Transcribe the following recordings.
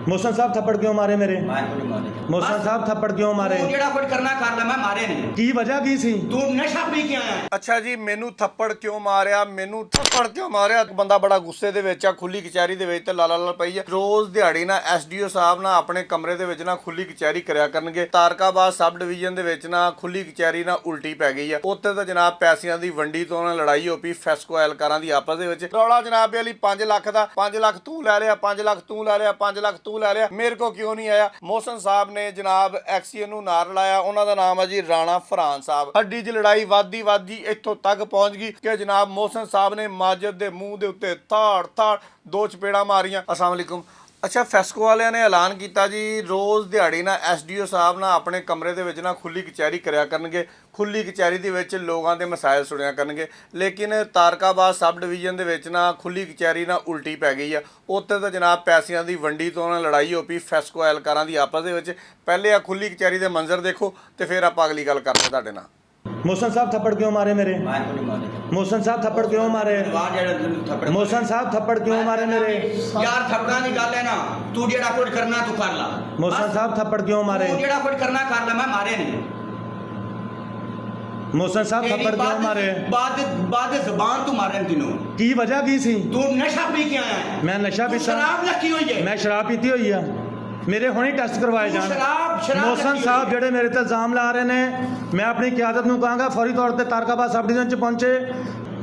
मोहसन साहब थप्पड़ क्यों मारे मेरे? मैं को नहीं मारे। मोहसन साहब थप्पड़ क्यों मारे? तू जेड़ा कुछ करना कर ले, मैं मारे नहीं। की वजह की सी? तू नशा पी के आया है। ਅੱਛਾ ਜੀ ਮੈਨੂੰ ਥੱਪੜ ਕਿਉਂ ਮਾਰਿਆ ਇੱਕ ਬੰਦਾ ਬੜਾ ਗੁੱਸੇ ਦੇ ਵਿੱਚ ਆ ਖੁੱਲੀ ਕਚਹਿਰੀ ਦੇ ਵਿੱਚ ਤੇ ਲਾਲਾ ਲਾਲ ਪਈ ਆ ਰੋਜ਼ ਦਿਹਾੜੀ ਨਾ ਐਸਡੀਓ ਸਾਹਿਬ ਨਾ ਆਪਣੇ ਕਮਰੇ ਦੇ ਵਿੱਚ ਨਾ ਖੁੱਲੀ ਕਚਹਿਰੀ ਕਰਿਆ ਕਰਨਗੇ ਤਾਰਕਾਬਾਦ ਸਬ ਡਿਵੀਜ਼ਨ ਦੇ ਵਿੱਚ ਨਾ ਖੁੱਲੀ ਕਚਹਿਰੀ ਨਾ ਉਲਟੀ ਪੈ ਗਈ ਆ ਉੱਥੇ ਤਾਂ ਜਨਾਬ ਪੈਸਿਆਂ ਦੀ ਵੰਡੀ ਤੋਂ ਨਾ ਲੜਾਈ ਹੋ ਪਈ ਫੈਸਕੋ ਐਲਕਾਰਾਂ ਦੀ ਆਪਸ ਦੇ ਵਿੱਚ ਰੌਲਾ ਜਨਾਬ ਵਾਲੀ 5 ਲੱਖ ਦਾ 5 ਲੱਖ ਤੂੰ ਲੈ ਲਿਆ 5 ਲੱਖ ਤੂੰ ਲੈ ਲਿਆ 5 ਲੱਖ ਤੂੰ ਲੈ ਲਿਆ ਮੇਰੇ ਕੋ ਕਿਉਂ ਨਹੀਂ ਆਇਆ ਮੋਹਸਨ ਸਾਹਿਬ ਨੇ ਜਨਾਬ ਐਕਸੀਅਨ ਨੂੰ ਨਾਲ ਲਾਇਆ ਉਹਨਾਂ ਦਾ ਨਾਮ ਹੈ ਜੀ ਰਾਣਾ ਫਰਾਨ ਸਾਹਿਬ ਹੱਡੀ 'ਚ ਲੜਾਈ ਵੱਧਦੀ ਇੱਥੋਂ ਤੱਕ ਪਹੁੰਚ ਗਈ ਕਿ ਜਨਾਬ ਮੋਹਸਨ ਸਾਹਿਬ ਨੇ ਮਾਜਦ ਦੇ ਮੂੰਹ ਦੇ ਉੱਤੇ ਥਾੜ ਦੋ ਚਪੇੜਾਂ ਮਾਰੀਆਂ अस्सलाम वालेकुम ਅੱਛਾ ਫੈਸਕੋ ਵਾਲਿਆਂ ਨੇ ਐਲਾਨ ਕੀਤਾ ਜੀ ਰੋਜ਼ ਦਿਹਾੜੀ ਨਾ ਐਸਡੀਓ ਸਾਹਿਬ ਨਾ ਆਪਣੇ ਕਮਰੇ ਦੇ ਵਿੱਚ ਨਾ ਖੁੱਲੀ ਕਚਹਿਰੀ ਕਰਿਆ ਕਰਨਗੇ ਖੁੱਲੀ ਕਚਹਿਰੀ ਦੇ ਵਿੱਚ ਲੋਕਾਂ ਦੇ ਮਸਾਇਲ ਸੁਣਿਆ ਕਰਨਗੇ ਲੇਕਿਨ ਤਾਰਕਾਬਾਦ ਸਬ ਡਿਵੀਜ਼ਨ ਦੇ ਵਿੱਚ ਨਾ ਖੁੱਲੀ ਕਚਹਿਰੀ ਨਾ ਉਲਟੀ ਪੈ ਗਈ ਆ ਉੱਥੇ ਤਾਂ ਜਨਾਬ ਪੈਸਿਆਂ ਦੀ ਵੰਡੀ ਤੋਂ ਨਾ ਲੜਾਈ ਹੋ ਪਈ ਫੈਸਕੋ ਐਲਕਾਰਾਂ ਦੀ ਆਪਸ ਦੇ ਵਿੱਚ ਪਹਿਲੇ ਆ ਖੁੱਲੀ ਕਚਹਿਰੀ ਦੇ ਮੰਜ਼ਰ ਦੇਖੋ ਤੇ ਫਿਰ ਆਪਾਂ ਅਗਲੀ ਗੱਲ ਕਰਦੇ ਤੁਹਾਡੇ ਨਾਲ मोहसन साहब थप्पड़ क्यों मारे मेरे? मैं को नहीं मारे। मोहसन साहब थप्पड़ क्यों मारे? जवान जेड़ा थप्पड़ मोहसन साहब थप्पड़ क्यों मारे मेरे? यार थप्पड़ां दी गल है ना तू जेड़ा कुछ करना तू कर ला मोहसन साहब थप्पड़ क्यों मारे? तू जेड़ा कुछ करना कर ले मैं मारे नहीं मोहसन साहब थप्पड़ क्यों मारे? बाद ज़बान तू मारे तीनों की वजह की सी? तू नशा पी के आया है मैं नशा तू पीता शराब लकी हुई है मैं शराब पीती हुई है मेरे हुणे टेस्ट करवाए तू जान शराब मोहसन लकी साहब हुई है। ਜਿਹੜੇ ਮੇਰੇ ਤੇ ਇਲਜ਼ਾਮ ਲਾ ਰਹੇ ਨੇ ਮੈਂ ਆਪਣੀ ਕਿਆਦਤ ਨੂੰ ਕਹਾਂਗਾ ਫੌਰੀ ਤੌਰ ਤੇ ਤਾਰਕਾਬਾਦ ਸਬ ਡਿਵੀਜ਼ਨ ਚ ਪਹੁੰਚੇ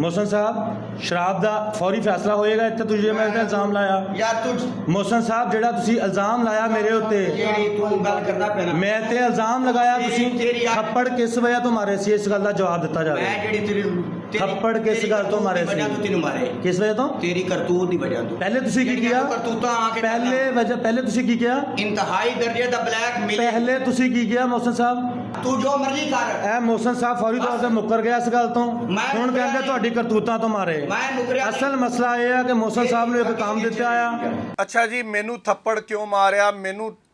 मोहसन साहब ਸ਼ਰਾਬ ਦਾ ਫੌਰੀ ਫੈਸਲਾ ਹੋਏਗਾ ਇੱਥੇ ਤੁਸੀਂ ਮੇਰੇ ਤੇ ਇਲਜ਼ਾਮ ਲਾਇਆ यार तू मोहसन साहब ਜਿਹੜਾ ਤੁਸੀਂ ਇਲਜ਼ਾਮ ਲਾਇਆ ਮੇਰੇ ਉੱਤੇ जेड़ी तू गल करदा पे ना ਮੈਂ ਤੇ ਇਲਜ਼ਾਮ ਲਗਾਇਆ ਤੁਸੀਂ ਤੇਰੀ ਥੱਪੜ ਕਿਸ ਵਜ੍ਹਾ ਤੋਂ ਮਾਰੇ ਸੀ ਇਸ ਗੱਲ ਦਾ ਜਵਾਬ ਦਿੱਤਾ ਜਾਵੇ मैं जेड़ी तेरी थप्पड़ किस गल तो मारे सी? वजह तो तेनू मारे ਕਿਸ ਵਜ੍ਹਾ ਤੋਂ तेरी करतूत दी वजह तो ਪਹਿਲੇ ਤੁਸੀਂ ਕੀ ਕੀਤਾ करतूतां आके ਪਹਿਲੇ ਤੁਸੀਂ ਕੀ ਕੀਤਾ इंतहाई दर्जे दा ब्लैक मिल ਪਹਿਲੇ ਤੁਸੀਂ ਕੀ ਕੀਤਾ मोहसन साहब तू जो मर्जी कर ਇਹ मोहसन साहब ਫੌਰੀ ਤੌਰ ਤੇ ਮੁੱਕਰ ਗਿਆ ਇਸ ਗੱਲ ਤੋਂ ਮੈਂ ਹੁਣ ਮੁੱਕਰਿਆ ਕਹਿੰਦੇ ਤੁਹਾਡੀ ਕਰਤੂਤਾਂ ਤੋਂ ਮਾਰੇ मैं मुकरिया ਅਸਲ ਮਸਲਾ ਇਹ ਹੈ ਕਿ मोहसन ਸਾਹਿਬ ਨੂੰ ਇੱਕ ਕੰਮ ਦਿੱਤਾ ਆ ਅੱਛਾ ਜੀ ਮੈਨੂੰ ਥੱਪੜ ਕਿਉਂ ਮਾਰਿਆ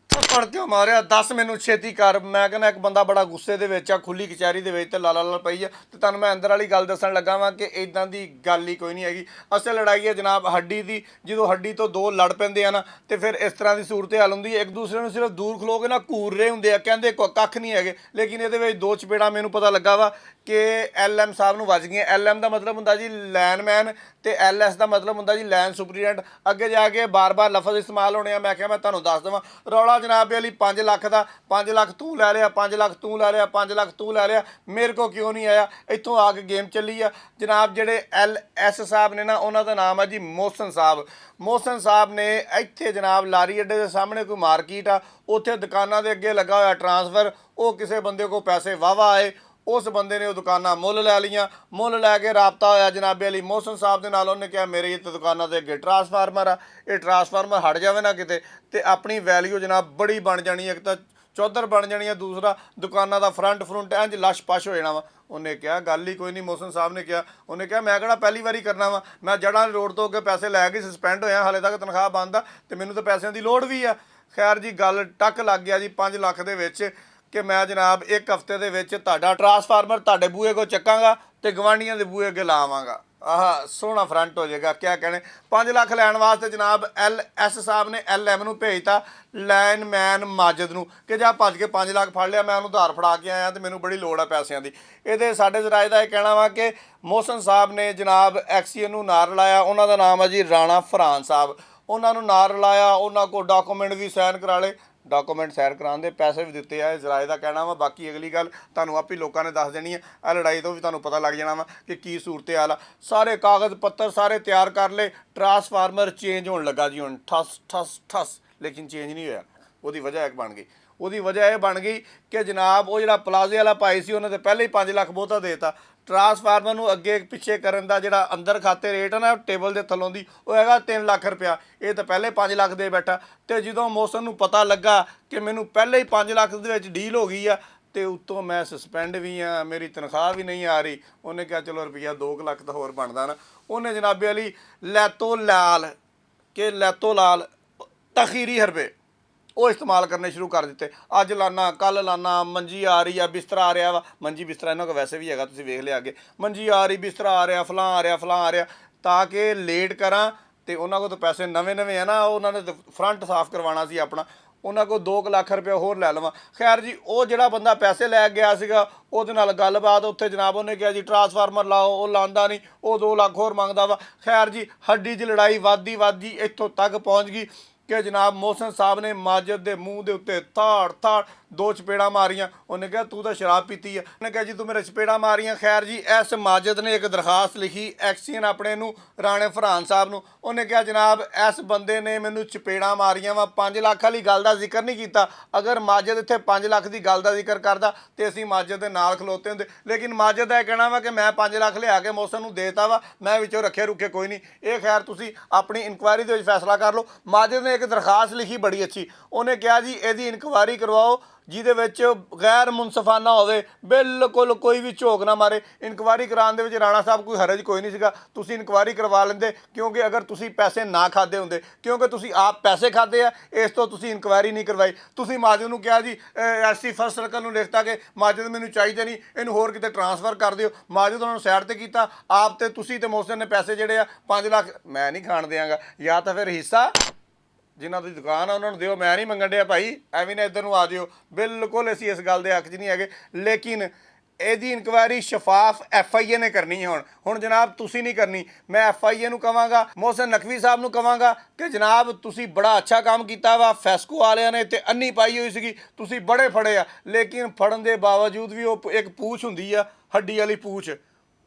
ਥੱਪੜ ਕਿਉਂ ਮਾਰਿਆ ਦੱਸ ਮੈਨੂੰ ਛੇਤੀ ਕਰ ਮੈਂ ਕਹਿੰਦਾ ਇੱਕ ਬੰਦਾ ਬੜਾ ਗੁੱਸੇ ਦੇ ਵਿੱਚ ਆ ਖੁੱਲੀ ਕਚਹਿਰੀ ਦੇ ਵਿੱਚ ਤੇ ਲਾਲਾ ਲਾਲ ਪਈ ਆ ਤੇ ਤੁਹਾਨੂੰ ਮੈਂ ਅੰਦਰ ਵਾਲੀ ਗੱਲ ਦੱਸਣ ਲੱਗਾ ਵਾਂ ਕਿ ਇਦਾਂ ਦੀ ਗੱਲ ਹੀ ਕੋਈ ਨਹੀਂ ਹੈਗੀ ਅਸਲ ਲੜਾਈ ਹੈ ਜਨਾਬ ਹੱਡੀ ਦੀ ਜਦੋਂ ਹੱਡੀ ਤੋਂ ਦੋ ਲੜ ਪੈਂਦੇ ਆ ਨਾ ਤੇ ਫਿਰ ਇਸ ਤਰ੍ਹਾਂ ਦੀ ਸੂਰਤ ਹਾਲ ਹੁੰਦੀ ਹੈ ਇੱਕ ਦੂਸਰੇ ਨੂੰ ਸਿਰਫ ਦੂਰ ਖਲੋ ਕੇ ਨਾ ਘੂਰ ਰਹੇ ਹੁੰਦੇ ਆ ਕਹਿੰਦੇ ਕੱਖ ਨਹੀਂ ਹੈਗੇ ਲੇਕਿਨ ਇਹਦੇ ਵਿੱਚ ਦੋ ਚਪੇੜਾਂ ਮੈਨੂੰ ਪਤਾ ਲੱਗਾ ਵਾ ਕਿ ਐਲਐਮ ਸਾਹਿਬ ਨੂੰ ਵੱਜ ਗਈਆਂ ਐਲਐਮ ਦਾ ਮਤਲਬ ਹੁੰਦਾ ਜੀ ਲੈਨਮੈਨ ਤੇ ਐਲਐਸ ਦਾ ਮਤਲਬ ਹੁੰਦਾ ਜੀ ਲੈਨ ਸੁਪਰੀਡੈਂਟ ਅੱਗੇ ਜਾ ਕੇ ਬਾਰ-ਬਾਰ ਲਫ਼ਜ਼ ਇਸਤੇਮਾਲ ਹੋਣੇ ਆ ਮੈਂ ਕਿਹਾ ਮੈਂ ਤੁਹਾਨੂੰ ਦੱਸ ਦੇਵਾਂ ਰੌਲਾ ਜਨਾਬ ਵਾਲੀ 5 ਲੱਖ ਦਾ 5 ਲੱਖ ਤੂੰ ਲੈ ਲਿਆ 5 ਲੱਖ ਤੂੰ ਲੈ ਲਿਆ 5 ਲੱਖ ਤੂੰ ਲੈ ਲਿਆ ਮੇਰੇ ਕੋ ਕਿਉਂ ਨਹੀਂ ਆਇਆ ਇੱਥੋਂ ਆ ਕੇ ਗੇਮ ਚੱਲੀ ਆ ਜਨਾਬ ਜਿਹੜੇ ਐਲਐਸ ਸਾਹਿਬ ਨੇ ਨਾ ਉਹਨਾਂ ਦਾ ਨਾਮ ਹੈ ਜੀ ਮੋਹਸਨ ਸਾਹਿਬ ਨੇ ਇੱਥੇ ਜਨਾਬ ਲਾਰੀ ਅੱਡੇ ਦੇ ਸਾਹਮਣੇ ਕੋਈ ਮਾਰਕੀਟ ਆ ਉੱਥੇ ਦੁਕਾਨਾਂ ਦੇ ਅੱਗੇ ਲੱਗਾ ਹੋਇਆ ਟਰਾਂਸਫਰ ਉਹ ਕਿਸੇ ਬੰਦੇ ਕੋ ਪੈਸੇ ਵਾਵਾ ਆਏ ਉਸ ਬੰਦੇ ਨੇ ਉਹ ਦੁਕਾਨਾਂ ਮੁੱਲ ਲੈ ਲਈਆਂ ਮੁੱਲ ਲੈ ਕੇ ਰਾਬਤਾ ਹੋਇਆ ਜਨਾਬੇ ਅਲੀ ਮੋਹਸਨ ਸਾਹਿਬ ਦੇ ਨਾਲ ਉਹਨੇ ਕਿਹਾ ਮੇਰੇ ਇੱਥੇ ਦੁਕਾਨਾਂ ਦੇ ਅੱਗੇ ਟਰਾਂਸਫਾਰਮਰ ਆ ਇਹ ਟਰਾਂਸਫਾਰਮਰ ਹਟ ਜਾਵੇ ਨਾ ਕਿਤੇ ਤੇ ਆਪਣੀ ਵੈਲਿਊ ਜਨਾਬ ਬੜੀ ਬਣ ਜਾਣੀ ਇੱਕ ਤਾਂ ਚੌਧਰ ਬਣ ਜਾਣੀ ਆ ਦੂਸਰਾ ਦੁਕਾਨਾਂ ਦਾ ਫਰੰਟ ਇੰਜ ਲਸ਼-ਪਸ਼ ਹੋ ਜਾਣਾ ਵਾ ਉਹਨੇ ਕਿਹਾ ਗੱਲ ਹੀ ਕੋਈ ਨਹੀਂ ਮੋਹਸਨ ਸਾਹਿਬ ਨੇ ਕਿਹਾ ਉਹਨੇ ਕਿਹਾ ਮੈਂ ਕਿਹੜਾ ਪਹਿਲੀ ਵਾਰੀ ਕਰਨਾ ਵਾ ਮੈਂ ਜੜ੍ਹਾਂ ਰੋਡ ਤੋਂ ਅੱਗੇ ਪੈਸੇ ਲੈ ਕੇ ਸਸਪੈਂਡ ਹੋਇਆ ਹਾਲੇ ਤੱਕ ਤਨਖਾਹ ਬੰਦ ਆ ਤੇ ਮੈਨੂੰ ਤਾਂ ਪੈਸਿਆਂ ਦੀ ਲੋੜ ਵੀ ਆ ਖੈਰ ਜੀ ਗੱਲ ਟੱਕ ਲੱਗ ਗਿਆ ਜੀ 5 ਲੱਖ ਦੇ ਵਿੱਚ ਕਿ ਮੈਂ ਜਨਾਬ ਇੱਕ ਹਫ਼ਤੇ ਦੇ ਵਿੱਚ ਤੁਹਾਡਾ ਟਰਾਂਸਫਾਰਮਰ ਤੁਹਾਡੇ ਬੂਹੇ ਕੋ ਚੱਕਾਂਗਾ ਤੇ ਗਵਾਂਢੀਆਂ ਦੇ ਬੂਹੇ ਅੱਗੇ ਲਾਵਾਂਗਾ ਆਹ ਸੋਹਣਾ ਫਰੰਟ ਹੋ ਜਾਏਗਾ ਕਿਆ ਕਹਿਣੇ 5 ਲੱਖ ਲੈਣ ਵਾਸਤੇ ਜਨਾਬ ਐਸ ਸਾਹਿਬ ਨੇ ਐਮ ਨੂੰ ਭੇਜਤਾ ਲਾਈਨਮੈਨ ਮਾਜਦ ਨੂੰ ਕਿ ਜਾ ਭੱਜ ਕੇ 5 ਲੱਖ ਫੜ ਲਿਆ ਮੈਂ ਉਹਨੂੰ ਉਧਾਰ ਫੜਾ ਕੇ ਆਇਆ ਤੇ ਮੈਨੂੰ ਬੜੀ ਲੋੜ ਆ ਪੈਸਿਆਂ ਦੀ ਇਹਦੇ ਸਾਡੇ ਜ਼ਰਾਏ ਦਾ ਇਹ ਕਹਿਣਾ ਵਾ ਕਿ ਮੋਹਸਨ ਸਾਹਿਬ ਨੇ ਜਨਾਬ ਐਕਸੀਅਨ ਨੂੰ ਨਾਲ ਲਾਇਆ ਉਹਨਾਂ ਦਾ ਨਾਮ ਹੈ ਜੀ ਰਾਣਾ ਫਰਾਨ ਸਾਹਿਬ ਉਹਨਾਂ ਨੂੰ ਨਾਲ ਲਾਇਆ ਉਹਨਾਂ ਕੋਲ ਡਾਕੂਮੈਂਟ ਵੀ ਸਾਈਨ ਕਰਾ ਲਏ ਡਾਕੂਮੈਂਟ ਸਾਈਨ ਕਰਾਉਣ ਦੇ ਪੈਸੇ ਵੀ ਦਿੱਤੇ ਆ ਜ਼ਰਾਏ ਦਾ ਕਹਿਣਾ ਵਾ ਬਾਕੀ ਅਗਲੀ ਗੱਲ ਤੁਹਾਨੂੰ ਆਪੇ ਲੋਕਾਂ ਨੇ ਦੱਸ ਦੇਣੀ ਹੈ ਇਹ ਲੜਾਈ ਤੋਂ ਵੀ ਤੁਹਾਨੂੰ ਪਤਾ ਲੱਗ ਜਾਣਾ ਵਾ ਕਿ ਕੀ ਸੂਰਤ ਹਾਲ ਆ ਸਾਰੇ ਕਾਗਜ਼ ਪੱਤਰ ਸਾਰੇ ਤਿਆਰ ਕਰ ਲਏ ਟਰਾਂਸਫਾਰਮਰ ਚੇਂਜ ਹੋਣ ਲੱਗਾ ਜੀ ਹੁਣ ਠਸ ਲੇਕਿਨ ਚੇਂਜ ਨਹੀਂ ਹੋਇਆ ਉਹਦੀ ਵਜ੍ਹਾ ਇੱਕ ਬਣ ਗਈ ਉਹਦੀ ਵਜ੍ਹਾ ਇਹ ਬਣ ਗਈ ਕਿ ਜਨਾਬ ਉਹ ਜਿਹੜਾ ਪਲਾਜ਼ੇ ਵਾਲਾ ਭਾਈ ਸੀ ਉਹਨੇ ਤਾਂ ਪਹਿਲੇ ਹੀ 5 ਲੱਖ ਬਹੁਤਾ ਦੇਤਾ ਟਰਾਂਸਫਾਰਮਰ ਨੂੰ ਅੱਗੇ ਪਿੱਛੇ ਕਰਨ ਦਾ ਜਿਹੜਾ ਅੰਦਰ ਖਾਤੇ ਰੇਟ ਹੈ ਨਾ ਟੇਬਲ ਦੇ ਥੱਲੋਂ ਦੀ ਉਹ ਹੈਗਾ 3 ਲੱਖ ਰੁਪਇਆ ਇਹ ਤਾਂ ਪਹਿਲੇ 5 ਲੱਖ ਦੇ ਬੈਠਾ ਤੇ ਜਦੋਂ ਮੋਹਸਨ ਨੂੰ ਪਤਾ ਲੱਗਾ ਕਿ ਮੈਨੂੰ ਪਹਿਲੇ ਹੀ 5 ਲੱਖ ਦੇ ਵਿੱਚ ਡੀਲ ਹੋ ਗਈ ਆ ਤੇ ਉੱਤੋਂ ਮੈਂ ਸਸਪੈਂਡ ਵੀ ਆ ਮੇਰੀ ਤਨਖਾਹ ਵੀ ਨਹੀਂ ਆ ਰਹੀ ਉਹਨੇ ਕਿਹਾ ਚਲੋ ਰੁਪਈਆ 2 ਲੱਖ ਤਾਂ ਹੋਰ ਬਣਦਾ ਨਾ ਉਹਨੇ ਜਨਾਬੇ ਵਾਲੀ ਲੈਤੋ ਲਾਲ ਤਖੀਰੀ ਹਰਬੇ ਉਹ ਇਸਤੇਮਾਲ ਕਰਨੇ ਸ਼ੁਰੂ ਕਰ ਦਿੱਤੇ ਅੱਜ ਲਾਨਾ ਕੱਲ ਲਾਨਾ ਮੰਜੀ ਆ ਰਹੀ ਆ ਬਿਸਤਰਾ ਆ ਰਿਹਾ ਵਾ ਮੰਜੀ ਬਿਸਤਰਾ ਇਹਨਾਂ ਕੋਲ ਵੈਸੇ ਵੀ ਹੈਗਾ ਤੁਸੀਂ ਵੇਖ ਲਿਆ ਅੱਗੇ ਮੰਜੀ ਆ ਰਹੀ ਬਿਸਤਰਾ ਆ ਰਿਹਾ ਫਲਾਂ ਆ ਰਿਹਾ ਤਾਂ ਕਿ ਲੇਟ ਕਰਾਂ ਤੇ ਉਹਨਾਂ ਕੋਲ ਤਾਂ ਪੈਸੇ ਨਵੇਂ ਆ ਨਾ, ਉਹਨਾਂ ਨੇ ਫਰੰਟ ਸਾਫ਼ ਕਰਵਾਉਣਾ ਸੀ ਆਪਣਾ, ਉਹਨਾਂ ਕੋਲ 2 ਲੱਖ ਰੁਪਏ ਹੋਰ ਲੈ ਲਵਾਂ। ਖੈਰ ਜੀ, ਉਹ ਜਿਹੜਾ ਬੰਦਾ ਪੈਸੇ ਲੈ ਗਿਆ ਸੀਗਾ ਉਹਦੇ ਨਾਲ ਗੱਲਬਾਤ ਉੱਥੇ ਜਨਾਬ ਉਹਨੇ ਕਿਹਾ ਜੀ ਟਰਾਂਸਫਾਰਮਰ ਲਾਓ, ਉਹ ਲਾਉਂਦਾ ਨਹੀਂ, ਉਹ 2 ਲੱਖ ਹੋਰ ਮੰਗਦਾ ਵਾ। ਖੈਰ ਜੀ, ਹੱਡੀ 'ਚ ਲੜਾਈ ਵੱਧਦੀ ਇੱਥੋਂ ਤੱਕ ਪਹੁੰਚ ਗਈ ਕਿ ਜਨਾਬ ਮੋਹਸਨ ਸਾਹਿਬ ਨੇ ਮਾਜਦ ਦੇ ਮੂੰਹ ਦੇ ਉੱਤੇ ਥਾੜ 2 ਚਪੇੜਾਂ ਮਾਰੀਆਂ। ਉਹਨੇ ਕਿਹਾ ਤੂੰ ਤਾਂ ਸ਼ਰਾਬ ਪੀਤੀ ਆ। ਉਹਨੇ ਕਿਹਾ ਜੀ ਤੂੰ ਮੇਰੇ ਚਪੇੜਾਂ ਮਾਰੀਆਂ। ਖੈਰ ਜੀ, ਇਸ ਮਾਜਦ ਨੇ ਇੱਕ ਦਰਖਾਸਤ ਲਿਖੀ ਐਕਸੀਅਨ ਆਪਣੇ ਨੂੰ ਰਾਣੇ ਫਰਹਾਨ ਸਾਹਿਬ ਨੂੰ। ਉਹਨੇ ਕਿਹਾ ਜਨਾਬ ਇਸ ਬੰਦੇ ਨੇ ਮੈਨੂੰ ਚਪੇੜਾਂ ਮਾਰੀਆਂ ਵਾ, 5 ਲੱਖ ਵਾਲੀ ਗੱਲ ਦਾ ਜ਼ਿਕਰ ਨਹੀਂ ਕੀਤਾ। ਅਗਰ ਮਾਜਦ ਇੱਥੇ 5 ਲੱਖ ਦੀ ਗੱਲ ਦਾ ਜ਼ਿਕਰ ਕਰਦਾ ਤੇ ਅਸੀਂ ਮਾਜਦ ਦੇ ਨਾਲ ਖਲੋਤੇ ਹੁੰਦੇ, ਲੇਕਿਨ ਮਾਜਦ ਦਾ ਇਹ ਕਹਿਣਾ ਵਾ ਕਿ ਮੈਂ 5 ਲੱਖ ਲਿਆ ਕੇ ਮੋਹਸਨ ਨੂੰ ਦੇਤਾ ਵਾ, ਮੈਂ ਵਿੱਚੋਂ ਰੱਖੇ ਰੁੱਖੇ ਕੋਈ ਨਹੀਂ। ਇਹ ਖੈਰ ਤੁਸੀਂ ਆਪਣੀ ਇਨਕੁਆਇਰੀ ਦੇ ਵਿੱਚ ਫੈਸਲਾ ਕਰ ਲਓ। ਮਾਜਦ ਨੇ ਇੱਕ ਦਰਖਾਸਤ ਲਿਖੀ ਬੜੀ ਅੱਛੀ। ਉਹਨੇ ਕਿਹਾ ਜੀ ਇਹਦੀ ਇਨਕੁਆਇਰੀ ਕਰਵਾਓ ਜਿਹਦੇ ਵਿੱਚ ਗੈਰ ਮੁਨਸਫਾਨਾ ਹੋਵੇ, ਬਿਲਕੁਲ ਕੋਈ ਵੀ ਝੋਕ ਨਾ ਮਾਰੇ। ਇਨਕੁਆਇਰੀ ਕਰਾਉਣ ਦੇ ਵਿੱਚ ਰਾਣਾ ਸਾਹਿਬ ਕੋਈ ਹਰਜ ਕੋਈ ਨਹੀਂ ਸੀਗਾ, ਤੁਸੀਂ ਇਨਕੁਆਇਰੀ ਕਰਵਾ ਲੈਂਦੇ, ਕਿਉਂਕਿ ਅਗਰ ਤੁਸੀਂ ਪੈਸੇ ਨਾ ਖਾਦੇ ਹੁੰਦੇ, ਕਿਉਂਕਿ ਤੁਸੀਂ ਆਪ ਪੈਸੇ ਖਾਦੇ ਆ, ਇਸ ਤੋਂ ਤੁਸੀਂ ਇਨਕੁਆਇਰੀ ਨਹੀਂ ਕਰਵਾਈ। ਤੁਸੀਂ ਮਾਜਦ ਨੂੰ ਕਿਹਾ ਜੀ ਐਸਸੀ ਫਸਟ ਸਰਕਲ ਨੂੰ ਲਿਖਤਾ ਕਿ ਮਾਜਦ ਮੈਨੂੰ ਚਾਹੀਦੇ ਨਹੀਂ, ਇਹਨੂੰ ਹੋਰ ਕਿਤੇ ਟਰਾਂਸਫਰ ਕਰ ਦਿਓ। ਮਾਜਦ ਉਹਨਾਂ ਨੂੰ ਸਾਈਡ ਤੇ ਕੀਤਾ, ਆਪ ਤੇ ਤੁਸੀਂ ਤੇ ਮੋਹਸਨ ਨੇ ਪੈਸੇ ਜਿਹੜੇ ਆ 5 ਲੱਖ ਮੈਂ ਨਹੀਂ ਖਾਣ ਦਿਆਂਗਾ, ਜਾਂ ਤਾਂ ਫਿਰ ਹਿੱਸਾ ਜਿਨ੍ਹਾਂ ਦੀ ਦੁਕਾਨ ਆ ਉਹਨਾਂ ਨੂੰ ਦਿਓ, ਮੈਂ ਨਹੀਂ ਮੰਗਣ ਡਿਆ ਭਾਈ, ਐਵੇਂ ਨਾ ਇੱਧਰ ਨੂੰ ਆ ਜਿਓ। ਬਿਲਕੁਲ ਅਸੀਂ ਇਸ ਗੱਲ ਦੇ ਹੱਕ 'ਚ ਨਹੀਂ ਹੈਗੇ, ਲੇਕਿਨ ਇਹਦੀ ਇਨਕੁਆਇਰੀ ਸ਼ਫਾਫ FIA ਨੇ ਕਰਨੀ ਹੈ। ਹੁਣ ਜਨਾਬ ਤੁਸੀਂ ਨਹੀਂ ਕਰਨੀ, ਮੈਂ FIA ਨੂੰ ਕਹਾਂਗਾ, ਮੋਹਸਨ ਨਕਵੀ ਸਾਹਿਬ ਨੂੰ ਕਹਾਂਗਾ ਕਿ ਜਨਾਬ ਤੁਸੀਂ ਬੜਾ ਅੱਛਾ ਕੰਮ ਕੀਤਾ ਵਾ। ਫੈਸਕੋ ਵਾਲਿਆਂ ਨੇ ਤੇ ਅੰਨੀ ਪਾਈ ਹੋਈ ਸੀਗੀ, ਤੁਸੀਂ ਬੜੇ ਫੜੇ ਆ, ਲੇਕਿਨ ਫੜਨ ਦੇ ਬਾਵਜੂਦ ਵੀ ਉਹ ਇੱਕ ਪੂਛ ਹੁੰਦੀ ਆ, ਹੱਡੀ ਵਾਲੀ ਪੂਛ,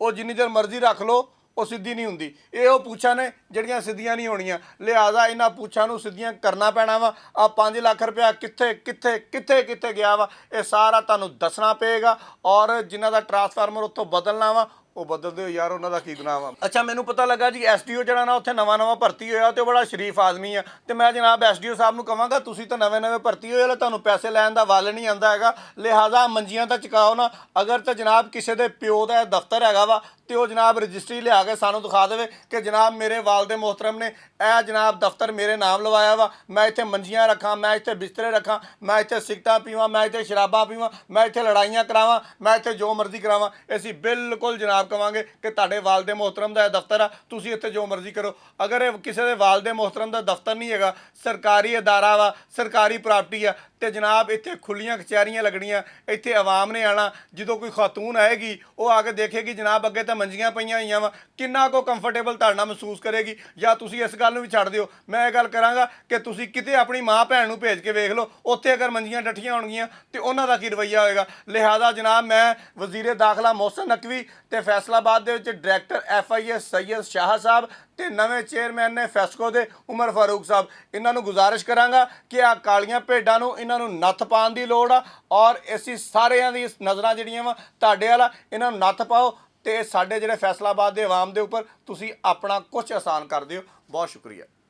ਉਹ ਜਿੰਨੀ ਦੇਰ ਮਰਜ਼ੀ ਰੱਖ ਲਓ ਉਹ ਸਿੱਧੀ ਨਹੀਂ ਹੁੰਦੀ। ਇਹ ਉਹ ਪੂਛਾਂ ਨੇ ਜਿਹੜੀਆਂ ਸਿੱਧੀਆਂ ਨਹੀਂ ਹੋਣੀਆਂ, ਲਿਹਾਜ਼ਾ ਇਹਨਾਂ ਪੂਛਾਂ ਨੂੰ ਸਿੱਧੀਆਂ ਕਰਨਾ ਪੈਣਾ ਵਾ। ਆ 5 ਲੱਖ ਰੁਪਇਆ ਕਿੱਥੇ ਗਿਆ ਵਾ, ਇਹ ਸਾਰਾ ਤੁਹਾਨੂੰ ਦੱਸਣਾ ਪਏਗਾ। ਔਰ ਜਿਨ੍ਹਾਂ ਦਾ ਟਰਾਂਸਫਾਰਮਰ ਉੱਥੋਂ ਬਦਲਣਾ ਵਾ ਉਹ ਬਦਲ ਦਿਓ ਯਾਰ, ਉਹਨਾਂ ਦਾ ਕੀ ਗੁਨਾਹ ਵਾ। ਅੱਛਾ, ਮੈਨੂੰ ਪਤਾ ਲੱਗਾ ਜੀ SDO ਜਿਹੜਾ ਨਾ ਉੱਥੇ ਨਵਾਂ ਭਰਤੀ ਹੋਇਆ ਤੇ ਉਹ ਬੜਾ ਸ਼ਰੀਫ ਆਦਮੀ ਆ, ਤੇ ਮੈਂ ਜਨਾਬ SDO ਸਾਹਿਬ ਨੂੰ ਕਹਾਂਗਾ ਤੁਸੀਂ ਤਾਂ ਨਵੇਂ ਭਰਤੀ ਹੋਏ, ਤੁਹਾਨੂੰ ਪੈਸੇ ਲੈਣ ਦਾ ਵੱਲ ਨਹੀਂ ਆਉਂਦਾ ਹੈਗਾ, ਲਿਹਾਜ਼ਾ ਮੰਜੀਆਂ ਤਾਂ ਚੁਕਾਓ ਨਾ। ਅਗਰ ਤਾਂ ਜਨਾਬ ਕਿਸੇ ਦੇ ਪਿਓ ਦਾ ਦਫ਼ਤਰ ਹੈਗਾ ਵਾ ਤੇ ਉਹ ਜਨਾਬ ਰਜਿਸਟਰੀ ਲਿਆ ਕੇ ਸਾਨੂੰ ਦਿਖਾ ਦੇਵੇ ਕਿ ਜਨਾਬ ਮੇਰੇ ਵਾਲਦੇ ਮੁਹਤਰਮ ਨੇ ਇਹ ਜਨਾਬ ਦਫ਼ਤਰ ਮੇਰੇ ਨਾਮ ਲਵਾਇਆ ਵਾ, ਮੈਂ ਇੱਥੇ ਮੰਜੀਆਂ ਰੱਖਾਂ, ਮੈਂ ਇੱਥੇ ਬਿਸਤਰੇ ਰੱਖਾਂ, ਮੈਂ ਇੱਥੇ ਸਿਗਰਟਾਂ ਪੀਵਾਂ, ਮੈਂ ਇੱਥੇ ਸ਼ਰਾਬਾਂ ਪੀਵਾਂ, ਮੈਂ ਇੱਥੇ ਲੜਾਈਆਂ ਕਰਾਵਾਂ, ਮੈਂ ਇੱਥੇ ਜੋ ਮਰਜ਼ੀ ਕਰਾਵਾਂ। ਅਸੀਂ ਬਿਲਕੁਲ ਜਨਾਬ ਕਵਾਂਗੇ ਕਿ ਤੁਹਾਡੇ ਵਾਲਦੇ ਮੁਹਤਰਮ ਦਾ ਇਹ ਦਫ਼ਤਰ ਆ, ਤੁਸੀਂ ਇੱਥੇ ਜੋ ਮਰਜ਼ੀ ਕਰੋ। ਅਗਰ ਇਹ ਕਿਸੇ ਦੇ ਵਾਲਦੇ ਮੁਹਤਰਮ ਦਾ ਦਫ਼ਤਰ ਨਹੀਂ ਹੈਗਾ, ਸਰਕਾਰੀ ਅਦਾਰਾ ਵਾ, ਸਰਕਾਰੀ ਪ੍ਰਾਪਰਟੀ ਆ, ਤੇ ਜਨਾਬ ਇੱਥੇ ਖੁੱਲੀਆਂ ਕਚਹਿਰੀਆਂ ਲੱਗਣੀਆਂ, ਇੱਥੇ ਆਵਾਮ ਨੇ ਆਉਣਾ। ਜਦੋਂ ਕੋਈ ਖਾਤੂਨ ਆਏਗੀ ਉਹ ਆ ਕੇ ਦੇਖੇਗੀ ਜਨਾਬ ਅੱਗੇ ਤਾਂ ਮੰਜੀਆਂ ਪਈਆਂ ਹੋਈਆਂ ਵਾ, ਕਿੰਨਾ ਕੋ ਕੰਫਰਟੇਬਲ ਤੁਹਾਡੇ ਨਾਲ ਮਹਿਸੂਸ ਕਰੇਗੀ। ਜਾਂ ਤੁਸੀਂ ਇਸ ਗੱਲ ਨੂੰ ਵੀ ਛੱਡ ਦਿਓ, ਮੈਂ ਇਹ ਗੱਲ ਕਰਾਂਗਾ ਕਿ ਤੁਸੀਂ ਕਿਤੇ ਆਪਣੀ ਮਾਂ ਭੈਣ ਨੂੰ ਭੇਜ ਕੇ ਵੇਖ ਲਓ, ਉੱਥੇ ਅਗਰ ਮੰਜੀਆਂ ਡੱਠੀਆਂ ਹੋਣਗੀਆਂ ਤੇ ਉਹਨਾਂ ਦਾ ਕੀ ਰਵੱਈਆ ਹੋਏਗਾ। ਲਿਹਾਜ਼ਾ ਜਨਾਬ ਮੈਂ ਵਜ਼ੀਰ ਦਾਖਲਾ ਮੋਹਸਨ ਨਕਵੀ ਤੇ ਫੈਸਲਾਬਾਦ ਦੇ ਵਿੱਚ ਡਾਇਰੈਕਟਰ FIA ਸੈਯਦ ਸ਼ਾਹ ਸਾਹਿਬ ਤੇ ਨਵੇਂ ਚੇਅਰਮੈਨ ਨੇ ਫੈਸਕੋ ਦੇ ਉਮਰ ਫਾਰੂਕ ਸਾਹਿਬ, ਇਹਨਾਂ ਨੂੰ ਗੁਜ਼ਾਰਿਸ਼ ਕਰਾਂਗਾ ਕਿ ਆ ਕਾਲੀਆਂ ਭੇਡਾਂ ਨੂੰ ਇਹਨਾਂ ਨੂੰ ਨੱਥ ਪਾਉਣ ਦੀ ਲੋੜ ਆ। ਔਰ ਅਸੀਂ ਸਾਰਿਆਂ ਦੀ ਨਜ਼ਰਾਂ ਜਿਹੜੀਆਂ ਵਾ ਤੁਹਾਡੇ ਵਾਲਾ, ਇਹਨਾਂ ਨੂੰ ਨੱਥ ਪਾਓ ਤੇ ਸਾਡੇ ਜਿਹੜੇ ਫੈਸਲਾਬਾਦ ਦੇ ਆਵਾਮ ਦੇ ਉੱਪਰ ਤੁਸੀਂ ਆਪਣਾ ਕੁਝ ਆਸਾਨ ਕਰ ਦਿਓ। ਬਹੁਤ ਸ਼ੁਕਰੀਆ।